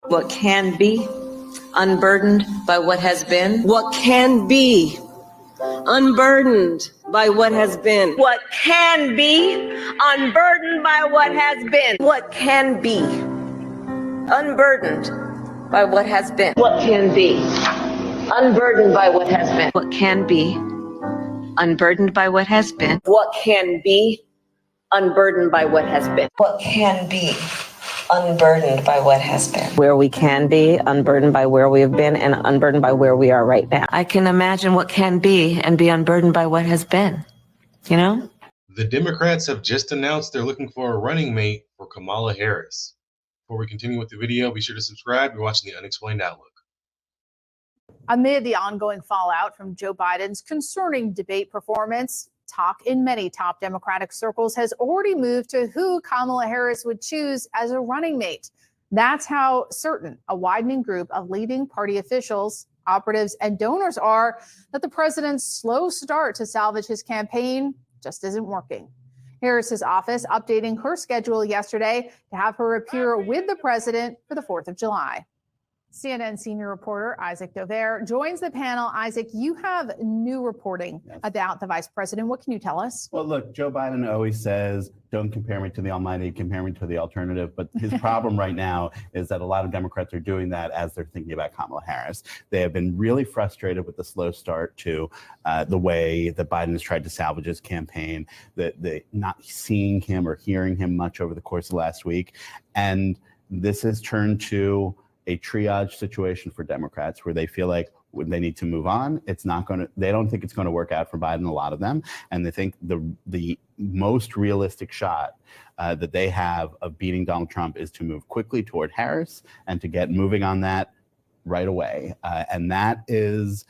What can be, unburdened by what has been. What can be, unburdened by what has been. What can be, unburdened by what has been. What can be, unburdened by what has been. What can be, unburdened by what has been. What can be, unburdened by what has been. What can be, unburdened by what has been. What can be, unburdened by what has been. Where we can be, unburdened by where we have been, and unburdened by where we are right now. I can imagine what can be and be unburdened by what has been, you know? The Democrats have just announced they're looking for a running mate for Kamala Harris. Before we continue with the video, be sure to subscribe. You're watching The Unexplained Outlook. Amid the ongoing fallout from Joe Biden's concerning debate performance, talk in many top Democratic circles has already moved to who Kamala Harris would choose as a running mate. That's how certain a widening group of leading party officials, operatives, and donors are that the president's slow start to salvage his campaign just isn't working. Harris's office updating her schedule yesterday to have her appear with the president for the 4th of July. CNN senior reporter Isaac Dover joins the panel. Isaac, you have new reporting about the vice president. What can you tell us? Well, look, Joe Biden always says, don't compare me to the almighty, compare me to the alternative. But his problem right now is that a lot of Democrats are doing that as they're thinking about Kamala Harris. They have been really frustrated with the slow start to the way that Biden has tried to salvage his campaign, the not seeing him or hearing him much over the course of last week. And this has turned to a triage situation for Democrats where they feel like when they need to move on, they don't think it's going to work out for Biden, a lot of them. And they think the most realistic shot that they have of beating Donald Trump is to move quickly toward Harris and to get moving on that right away. And that is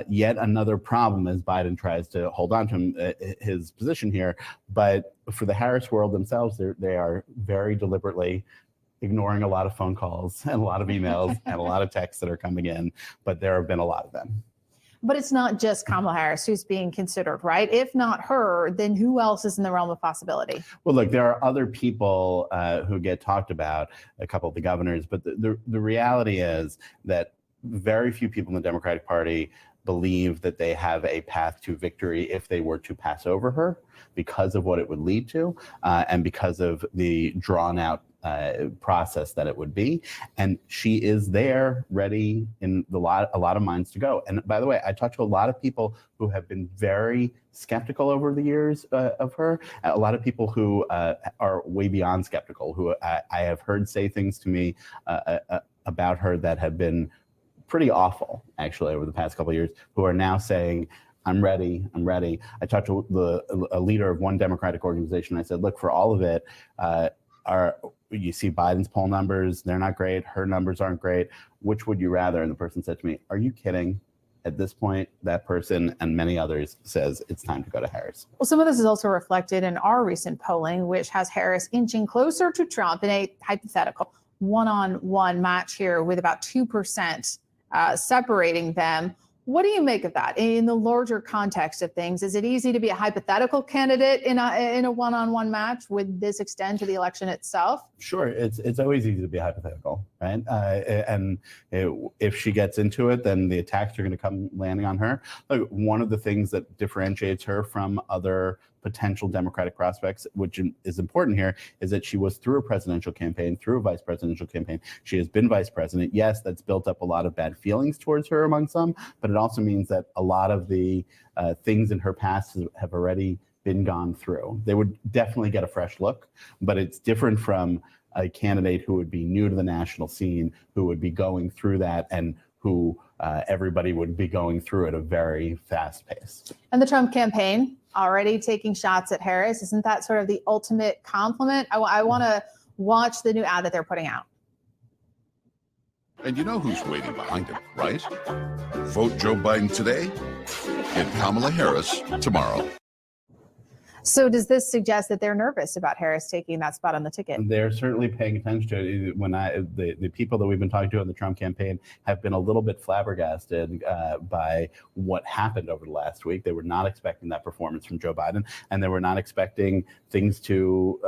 yet another problem as Biden tries to hold on to his position here. But for the Harris world themselves, they are very deliberately ignoring a lot of phone calls and a lot of emails and a lot of texts that are coming in, but there have been a lot of them. But it's not just Kamala Harris who's being considered, right? If not her, then who else is in the realm of possibility? Well, look, there are other people who get talked about, a couple of the governors, but the reality is that very few people in the Democratic Party believe that they have a path to victory if they were to pass over her because of what it would lead to and because of the drawn out process that it would be. And she is there ready in a lot of minds to go. And by the way, I talked to a lot of people who have been very skeptical over the years of her. A lot of people who are way beyond skeptical, who I have heard say things to me about her that have been pretty awful, actually, over the past couple of years, who are now saying, I'm ready. I talked to a leader of one Democratic organization. I said, look, for all of it, you see Biden's poll numbers, they're not great. Her numbers aren't great. Which would you rather? And the person said to me, are you kidding? At this point, that person and many others says it's time to go to Harris. Well, some of this is also reflected in our recent polling, which has Harris inching closer to Trump in a hypothetical one-on-one match here with about 2% separating them. What do you make of that in the larger context of things? Is it easy to be a hypothetical candidate in a one-on-one match? Would this extend to the election itself? Sure, it's always easy to be hypothetical, right? And if she gets into it, then the attacks are going to come landing on her. Look, one of the things that differentiates her from other potential Democratic prospects, which is important here, is that she was through a presidential campaign, through a vice presidential campaign. She has been vice president. Yes, that's built up a lot of bad feelings towards her among some, but it also means that a lot of the things in her past have already been gone through. They would definitely get a fresh look, but it's different from a candidate who would be new to the national scene, who would be going through that and who everybody would be going through at a very fast pace. And the Trump campaign already taking shots at Harris. Isn't that sort of the ultimate compliment? I want to watch the new ad that they're putting out. And you know who's waiting behind him, right? Vote Joe Biden today and Kamala Harris tomorrow. So does this suggest that they're nervous about Harris taking that spot on the ticket? They're certainly paying attention to it. When the people that we've been talking to in the Trump campaign have been a little bit flabbergasted by what happened over the last week. They were not expecting that performance from Joe Biden, and they were not expecting things to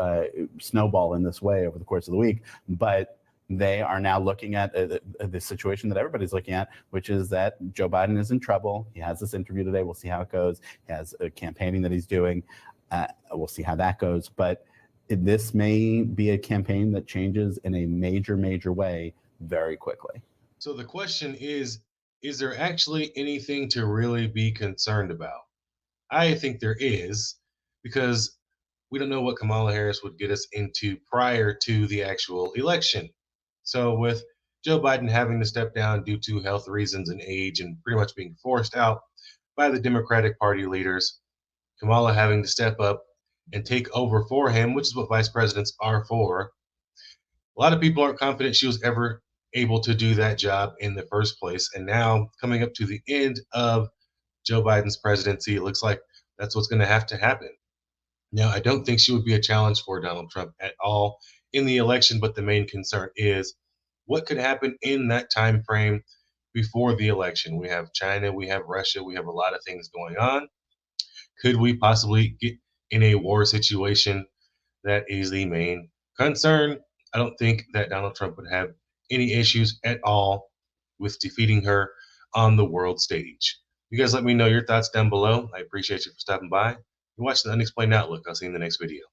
snowball in this way over the course of the week. But they are now looking at the situation that everybody's looking at, which is that Joe Biden is in trouble. He has this interview today. We'll see how it goes. He has a campaigning that he's doing. We'll see how that goes. But this may be a campaign that changes in a major, major way very quickly. So the question is there actually anything to really be concerned about? I think there is, because we don't know what Kamala Harris would get us into prior to the actual election. So with Joe Biden having to step down due to health reasons and age and pretty much being forced out by the Democratic Party leaders, Kamala having to step up and take over for him, which is what vice presidents are for. A lot of people aren't confident she was ever able to do that job in the first place. And now, coming up to the end of Joe Biden's presidency, it looks like that's what's going to have to happen. Now, I don't think she would be a challenge for Donald Trump at all in the election, but the main concern is what could happen in that time frame before the election. We have China, we have Russia, we have a lot of things going on. Could we possibly get in a war situation? That is the main concern. I don't think that Donald Trump would have any issues at all with defeating her on the world stage. You guys let me know your thoughts down below. I appreciate you for stopping by. You're watching the Unexplained Outlook. I'll see you in the next video.